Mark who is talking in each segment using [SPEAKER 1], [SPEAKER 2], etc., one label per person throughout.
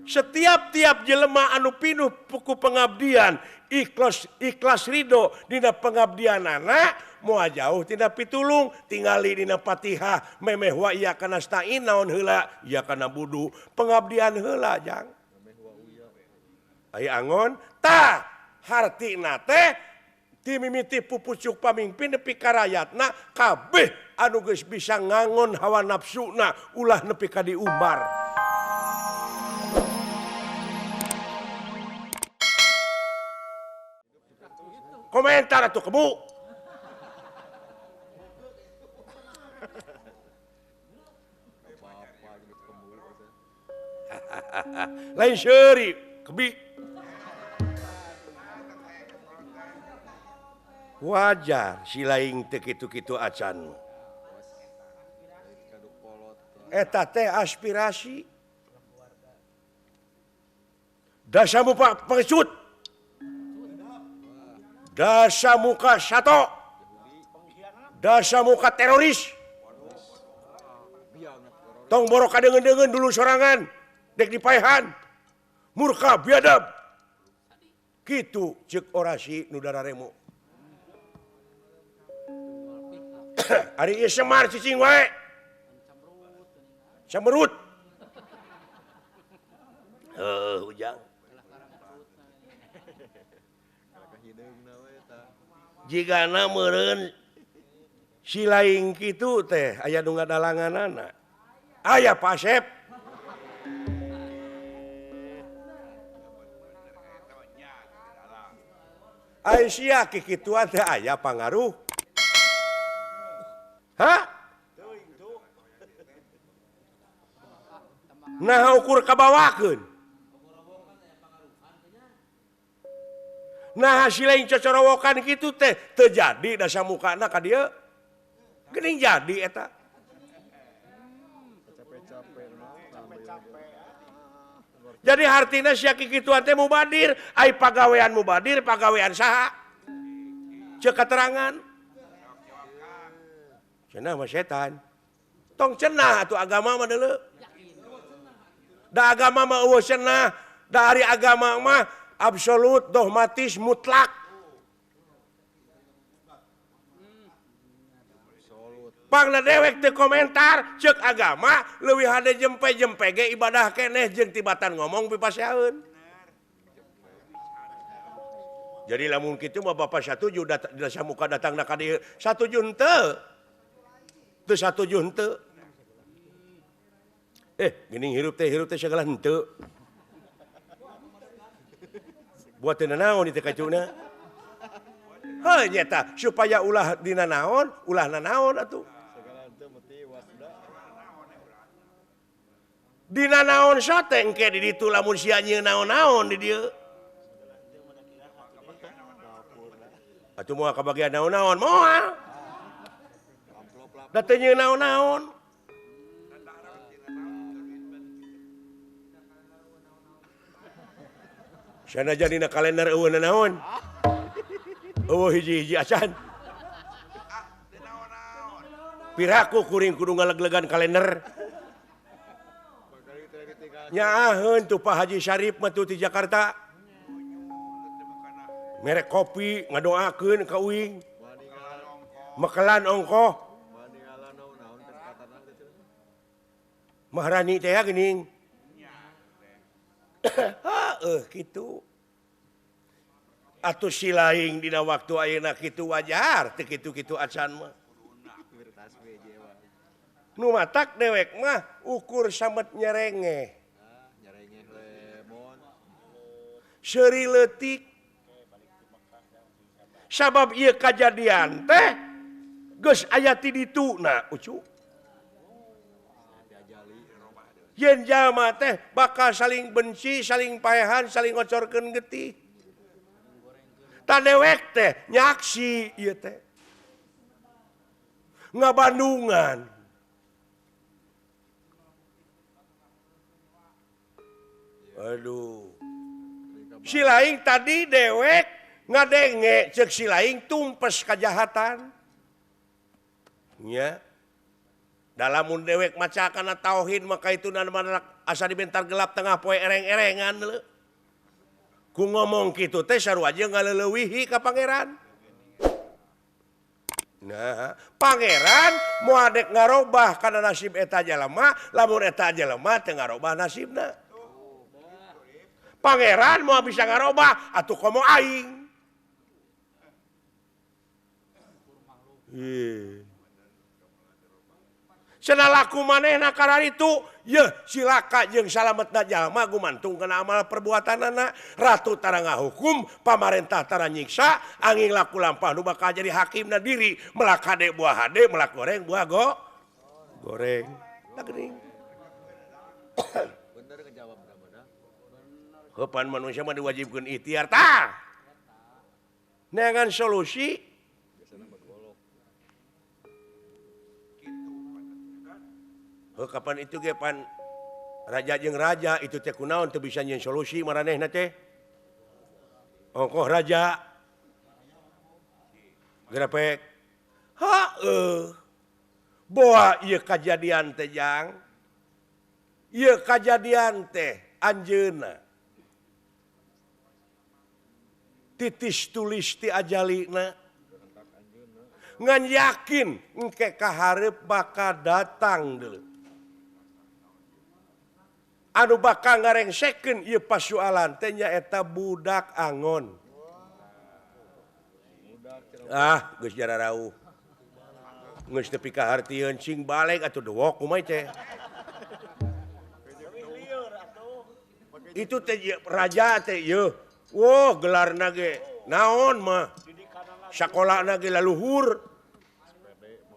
[SPEAKER 1] setiap-tiap jelema anu pinuh puku pengabdian ikhlas ridho dina pengabdian anak moal jauh tina pitulung tingali dina Fatihah memeh wa iyyaka nasta'in naon heula iyyaka na'budu pengabdian heula jang aya angon tah hartina teh ti mimiti pupucuk pamimpin nepi ka rakyatna kabeh anu geus bisa ngangon hawa nafsuna ulah nepi ka diumbar. Komentar atuh kemu. Lain seuri kebi. Wajar si laing teu kitu-kitu acan. Eta teh aspirasi. Dasa muka pengecut. Dasa muka sato. Dasa muka teroris. Tong borok kadengen-dengen dulu sorangan. Dek dipaehan. Murka biadab. Kitu cek orasi nu dararemu. Ari ieu semar cicing wae. Cemberut. Ujang. Jigana meureun si laing kitu teh aya nu ngadalanganana. Aya Pasep. Aisyah kikituan teh aya pangaruh. Hah? Nah ukur kabawakeun. Nah hasil lain cocorowokan kitu teh terjadi dasa mukana ka dieu. Geuning jadi eta. Jadi hartina sia kikituan teh mubadir, ai pagawean mubadir, pagawean saha? Ceuk katerangan. Cenah mah setan. Tong cenah atuh agama mah deuleu. Da agama mah eueuh cenah, dari agama mah absolut, dogmatis, mutlak. Pangna dewek teu komentar, ceuk agama leuwih hade jempe-jempe ge ibadah keneh jeung tibatan ngomong pipaseun. Jadi lamun kitu mah Bapak satuju dasa muka datangna ka dieu, satuju henteu. Teu satuju henteu. Geuning hirup teh segala henteu. Buat teu naon ieu teh kacuna. Heuh nyata supaya ulah dina naon, ulah nanaon atuh. Dina naon sote engke di ditu lamun sia nyieun naon-naon di dieu. Atuh moal kabagian naon-naon moal. Da teu nyieun naon-naon. Sana jadina kalender eueuh naon. Eueuh hiji-hiji acan. Piraku kuring kudu ngaleg-legan kalender. Nyaaheun tuh Pak Haji Syarif mah tuh di Jakarta. Merek kopi ngadoakeun ka uing. Mekelan ongkoh. Maharani teh geuning. Kitu. Atuh si laing dina waktu ayeuna kitu wajar teu kitu-kitu acan mah. Nu matak dewek mah ukur samet nyerengeh. Seuri leutik. Sabab ieu kajadian teh geus aya ti dituna ucu. Yen jalma teh bakal saling benci, saling paehan, saling ngocorkeun getih. Ta dewek teh nyaksi ieu teh. Ngabandungan. Aduh. Si laing tadi dewek ngadenge ceuk si laing tumpes kajahatan. Nya. dalam mun dewek maca kana tauhid maka itu asa dibentar gelap tengah poe ereng-erengan ku ngomong kitu teh sarua aja ngaleuweuhi ka pangeran. Nah, pangeran moal dek ngarobah kana nasib eta jalema, lamun eta jalema teu ngarobah nasibna. Pangeran moal bisa ngarobah atuh komo aing. Senalaku manehna karena itu, ya silaka jeung salametna jalma gumantung kana amal perbuatanana. Ratu tara ngahukum, pamarentah tara nyiksa, angin laku lampah nu bakal jadi hakimna diri. Melak hade buah hade, melak goreng buah goreng. Geuning.
[SPEAKER 2] Bener ngejawab bener.
[SPEAKER 1] Kapan manusia mah diwajibkeun ikhtiar tah. Neangan solusi. Kapan itu ge pan raja jeung raja itu teh kunaon teu bisa nyeun solusi maranehna teh. Ongkoh raja. Grepek. Boa ieu kajadian teh jang. Ieu kajadian teh anjeunna. Titis tulis ti ajalina. Ngan yakin engke kaharep bakal datang deuleu. Anu bakal ngarengsekeun ieu pasualan teh nyaeta budak angon. Geus jararauh. Geus tepi kahartieun cing balik atuh dewok kumaha teh. Itu teh raja teh ieu. Woh gelarna ge naon mah. Sakolahna ge laluhur.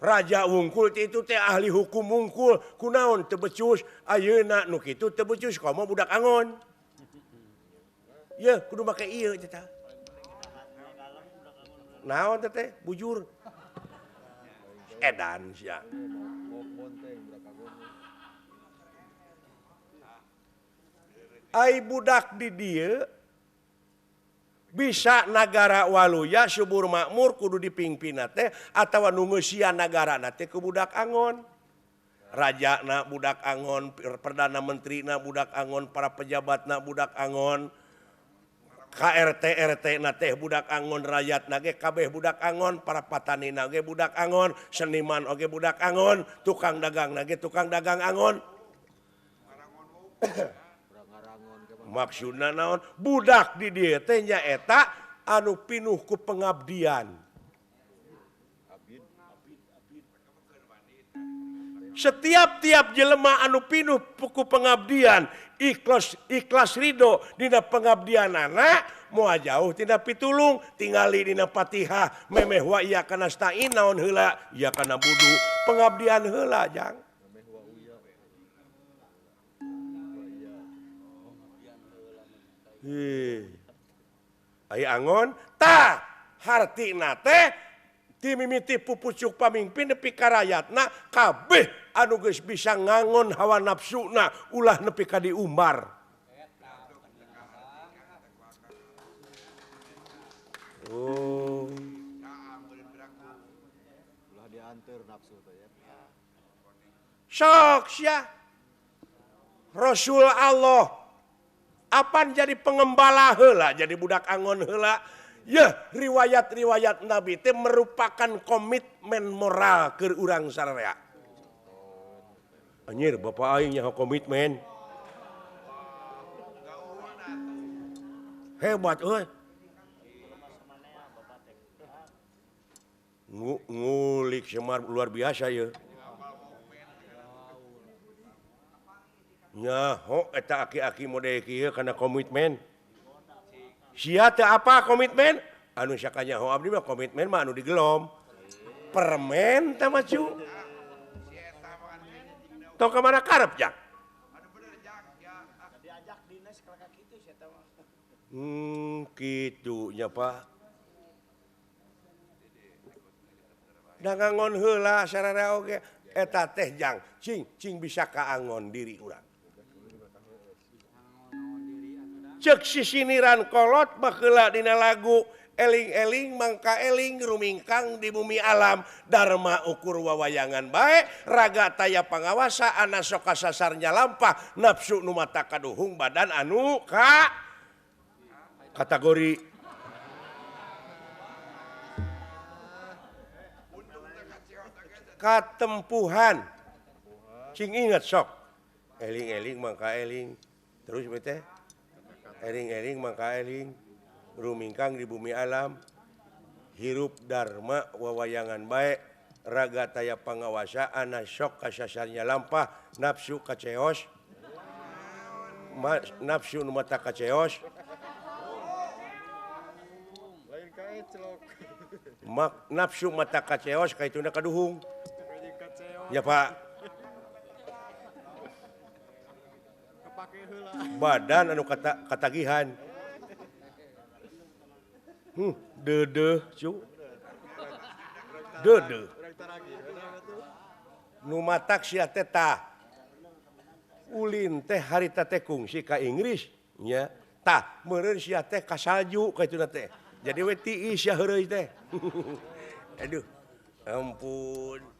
[SPEAKER 1] Raja wungkul itu teh ahli hukum wungkul kunaon teu becus ayeuna nu kitu teu becus komo budak angon. Ye kudu make ieu eta. Naon teh bujur. Edan sia. Ai budak di dieu bisa negara waluya subur makmur kudu dipingpina teh atawa nu ngeusian nagarana teh ku budak angon. Rajana budak angon, perdana menterina budak angon, para pejabatna budak angon. KRT RT-na teh budak angon, rakyatna ge kabeh budak angon, para patanina ge budak angon, seniman oge budak angon, tukang dagangna ge tukang dagang angon. Maksudna naon? Budak di dieu teh nyaeta anu pinuh ku pengabdian. Setiap jelema anu pinuh ku pengabdian, ikhlas ridho dina pengabdianana, moal jauh tina pitulung, tingali dina Fatihah, memeh wa iyyaka nasta'in naon heula? Ieu kana budu, pengabdian heula jang. Ai angon tah hartina teh ti mimiti pupucuk pamimpin nepi ka rakyatna kabeh anu geus bisa ngangon hawa nafsuna ulah nepi ka diumbar. Oh.
[SPEAKER 2] Ulah dianteur nafsu teh ya.
[SPEAKER 1] Sok sia. Rasul Allah apan jadi pengembala heula, jadi budak angon heula. Ya, riwayat-riwayat Nabi teh merupakan komitmen moral ke urang sararea. Anjir, bapak aing nya komitmen. Hebat euy. Ngulik Semar luar biasa ya. Nya, eta aki-aki mode kieu kana komitmen. Sia teu apa komitmen? Anu sakanya abdi mah komitmen mah anu digelom. Permen teh mah cu. Tong ka mana karep jak? Diajak dinas ka kitu sia teh mah. Kitu nya Pak. Da ngangon heula sararea oge eta teh jang cing bisa kaangon diri urang. Cek sisiniran kolot baheula dina lagu eling-eling mangka eling rumingkang di bumi alam dharma ukur wawayangan baik raga taya pangawasa ana sok kasasarnya lampah nafsu nu mata kaduhung badan anu kategori katempuhan cing inget sok eling-eling mangka eling terus bete eling-eling mangka eling rumingkang di bumi alam hirup dharma wawayangan baik raga taya pangawasa ana sok kasasarnya lampah nafsu kaceos nafsu nu mata kaceos
[SPEAKER 2] Lain kait celok.
[SPEAKER 1] nafsu mata kaceos kaituna kaduhung ya Pak
[SPEAKER 2] Kepake heula.
[SPEAKER 1] badan anu katagihan dede cu dede
[SPEAKER 2] Urang taragi. Benar tuh.
[SPEAKER 1] nu matak sia teh tah ulin teh harita teh kungsi ka Inggris nya tah meureun sia teh ka salju kaituna teh jadi we tiis sia heureuy teh aduh ampun